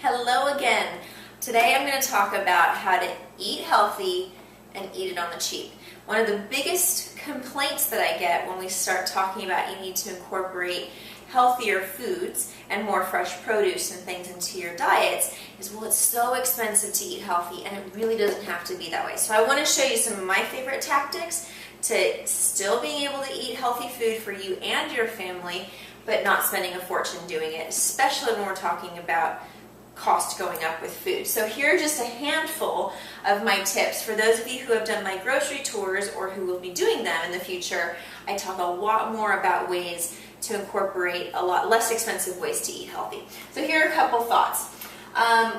Hello again. Today I'm going to talk about how to eat healthy and eat it on the cheap. One of the biggest complaints that I get when we start talking about you need to incorporate healthier foods and more fresh produce and things into your diets is, well, it's so expensive to eat healthy, and it really doesn't have to be that way. So I want to show you some of my favorite tactics to still being able to eat healthy food for you and your family, but not spending a fortune doing it, especially when we're talking about cost going up with food. So here are just a handful of my tips. For those of you who have done my grocery tours or who will be doing them in the future, I talk a lot more about ways to incorporate a lot less expensive ways to eat healthy. So here are a couple thoughts.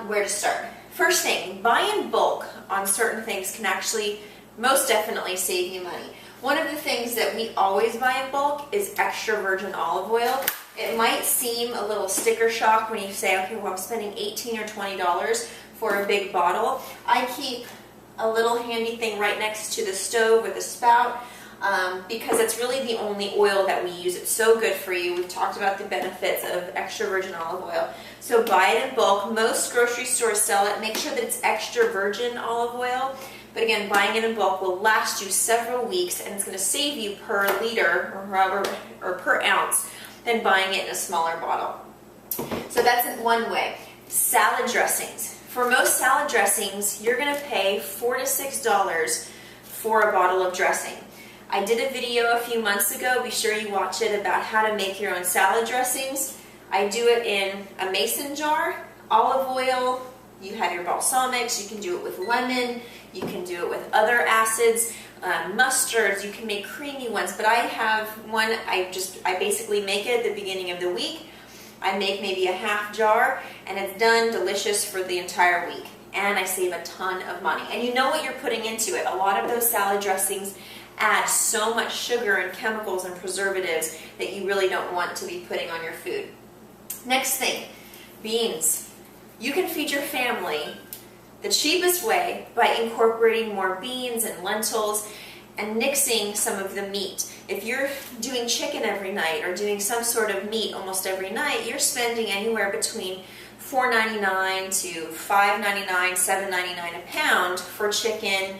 Where to start? First thing, buy in bulk on certain things can actually most definitely save you money. One of the things that we always buy in bulk is extra virgin olive oil. It might seem a little sticker shock when you say, okay, well, I'm spending $18 or $20 for a big bottle. I keep a little handy thing right next to the stove with a spout because it's really the only oil that we use. It's so good for you. We've talked about the benefits of extra virgin olive oil. So buy it in bulk. Most grocery stores sell it. Make sure that it's extra virgin olive oil. But again, buying it in bulk will last you several weeks, and it's going to save you per liter or per ounce than buying it in a smaller bottle. So that's one way. Salad dressings. For most salad dressings, you're going to pay $4 to $6 for a bottle of dressing. I did a video a few months ago. Be sure you watch it about how to make your own salad dressings. I do it in a mason jar, olive oil. You have your balsamics. You can do it with lemon. You can do it with other acids, mustards. You can make creamy ones, but I have one. I basically make it at the beginning of the week. I make maybe a half jar, and it's done, delicious for the entire week, and I save a ton of money. And you know what you're putting into it. A lot of those salad dressings add so much sugar and chemicals and preservatives that you really don't want to be putting on your food. Next thing, beans. You can feed your family the cheapest way by incorporating more beans and lentils and nixing some of the meat. If you're doing chicken every night or doing some sort of meat almost every night, you're spending anywhere between $4.99 to $5.99, $7.99 a pound for chicken,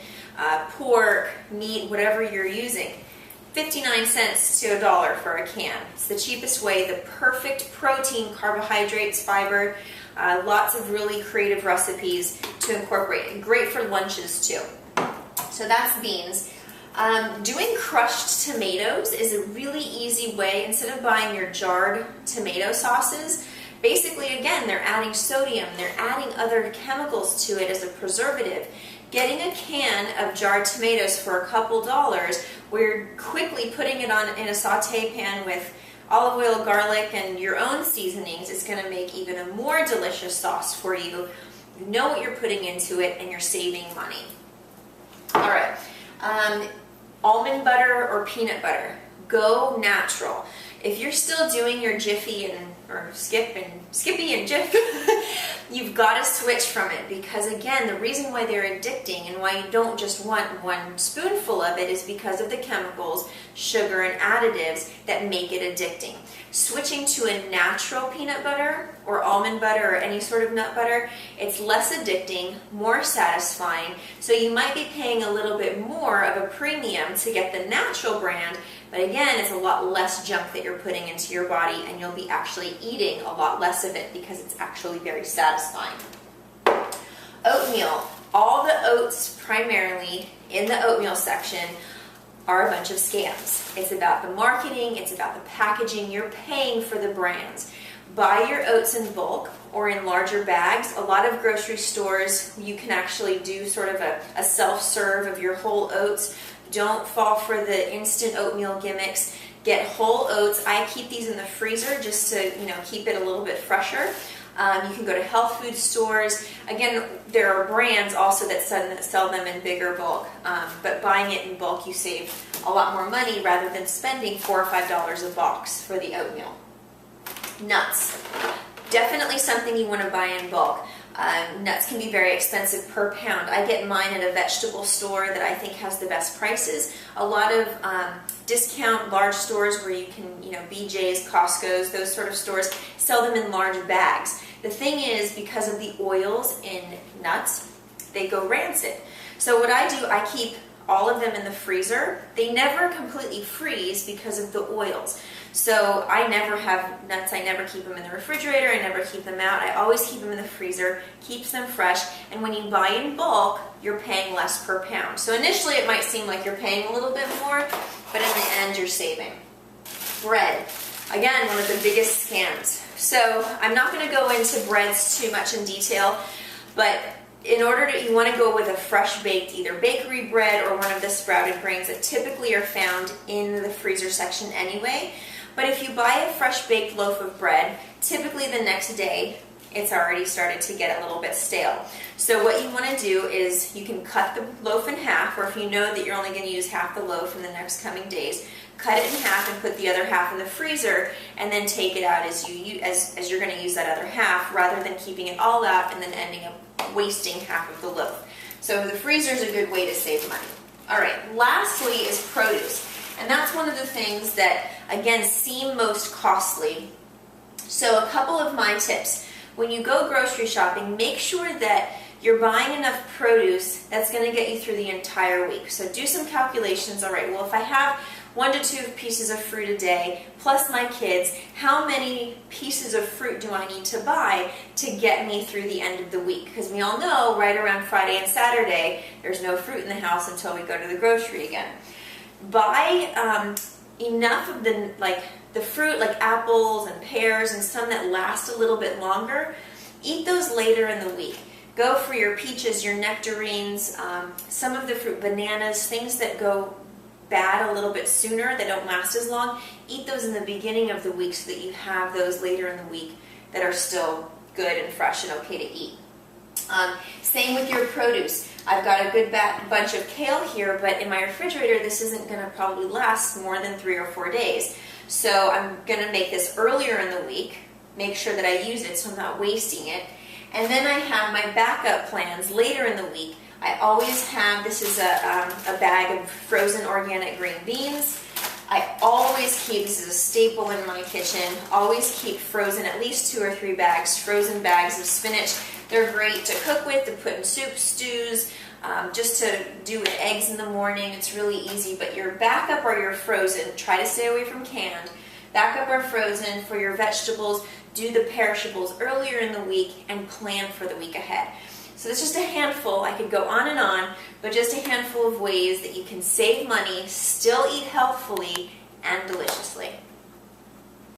pork, meat, whatever you're using. 59 cents to $1 for a can. It's the cheapest way, the perfect protein, carbohydrates, fiber, lots of really creative recipes to incorporate. Great for lunches too. So that's beans. Doing crushed tomatoes is a really easy way. Instead of buying your jarred tomato sauces, basically, again, they're adding sodium, they're adding other chemicals to it as a preservative. Getting a can of jarred tomatoes for a couple dollars, we're quickly putting it on in a saute pan with olive oil, garlic, and your own seasonings. It's going to make even a more delicious sauce for you. You know what you're putting into it, and you're saving money. All right, almond butter or peanut butter. Go natural. If you're still doing your Jiffy or Skippy and Jif, you've got to switch from it, because again, the reason why they're addicting and why you don't just want one spoonful of it is because of the chemicals, sugar, and additives that make it addicting. Switching to a natural peanut butter or almond butter or any sort of nut butter, it's less addicting, more satisfying, so you might be paying a little bit more of a premium to get the natural brand, but again, it's a lot less junk that you're putting into your body, and you'll be actually eating a lot less of it because it's actually very satisfying. Oatmeal. All the oats primarily in the oatmeal section are a bunch of scams. It's about the marketing, it's about the packaging, you're paying for the brands. Buy your oats in bulk or in larger bags. A lot of grocery stores, you can actually do sort of a self-serve of your whole oats. Don't fall for the instant oatmeal gimmicks. Get whole oats. I keep these in the freezer just to keep it a little bit fresher. You can go to health food stores. Again, there are brands also that sell them in bigger bulk, but buying it in bulk, you save a lot more money rather than spending $4 or $5 a box for the oatmeal. Nuts. Definitely something you want to buy in bulk. Nuts can be very expensive per pound. I get mine at a vegetable store that I think has the best prices. A lot of discount large stores where you can, BJ's, Costco's, those sort of stores sell them in large bags. The thing is, because of the oils in nuts, they go rancid. So what I do, I keep all of them in the freezer. They never completely freeze because of the oils. So I never have nuts, I never keep them in the refrigerator, I never keep them out. I always keep them in the freezer, keeps them fresh, and when you buy in bulk, you're paying less per pound. So initially it might seem like you're paying a little bit more, but in the end you're saving. Bread, again, one of the biggest scams. So I'm not going to go into breads too much in detail, but in order to, you want to go with a fresh baked either bakery bread or one of the sprouted grains that typically are found in the freezer section anyway. But if you buy a fresh baked loaf of bread, typically the next day it's already started to get a little bit stale. So what you want to do is you can cut the loaf in half, or if you know that you're only going to use half the loaf in the next coming days, cut it in half and put the other half in the freezer, and then take it out as you're going to use that other half, rather than keeping it all out and then ending up wasting half of the loaf. So the freezer is a good way to save money. All right, lastly is produce. And that's one of the things that, again, seem most costly. So a couple of my tips. When you go grocery shopping, make sure that you're buying enough produce that's going to get you through the entire week. So do some calculations. All right, well, if I have 1 to 2 pieces of fruit a day, plus my kids, how many pieces of fruit do I need to buy to get me through the end of the week? Because we all know right around Friday and Saturday, there's no fruit in the house until we go to the grocery again. Buy enough of the fruit, like apples and pears and some that last a little bit longer. Eat those later in the week. Go for your peaches, your nectarines, some of the fruit, bananas, things that go bad a little bit sooner, that don't last as long. Eat those in the beginning of the week so that you have those later in the week that are still good and fresh and okay to eat. Same with your produce. I've got a good bunch of kale here, but in my refrigerator this isn't going to probably last more than 3 or 4 days. So I'm going to make this earlier in the week, make sure that I use it so I'm not wasting it. And then I have my backup plans later in the week. I always have, this is a bag of frozen organic green beans. I always keep, this is a staple in my kitchen, always keep frozen at least 2 or 3 bags, frozen bags of spinach. They're great to cook with, to put in soup, stews, just to do with eggs in the morning. It's really easy, but your backup or your frozen, try to stay away from canned. Backup or frozen. For your vegetables, do the perishables earlier in the week and plan for the week ahead. So that's just a handful. I could go on and on, but just a handful of ways that you can save money, still eat healthfully and deliciously.